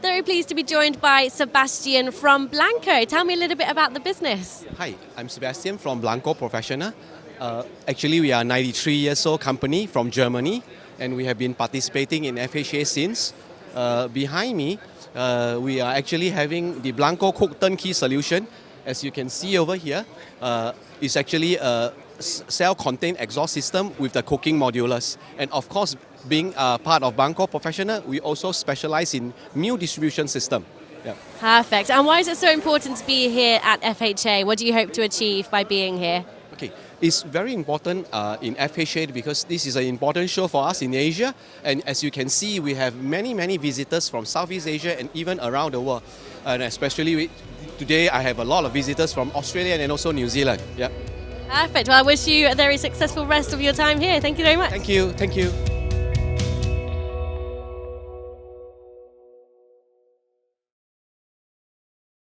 Very pleased to be joined by Sebastian from Blanco. Tell me a little bit about the business. Hi, I'm Sebastian from Blanco Professional. Actually, we are a 93 years old company from Germany, and we have been participating in FHA since. Behind me, we are actually having the Blanco Cook turnkey solution. As you can see over here, it's actually a self-contained exhaust system with the cooking modulars. And of course, being part of Blanco Professional, we also specialize in meal distribution system. Yeah. Perfect. And why is it so important to be here at FHA? What do you hope to achieve by being here? Okay, it's very important in FHA because this is an important show for us in Asia. And as you can see, we have many visitors from Southeast Asia and even around the world. And especially today, I have a lot of visitors from Australia and also New Zealand. Yeah. Perfect. Well, I wish you a very successful rest of your time here. Thank you very much. Thank you.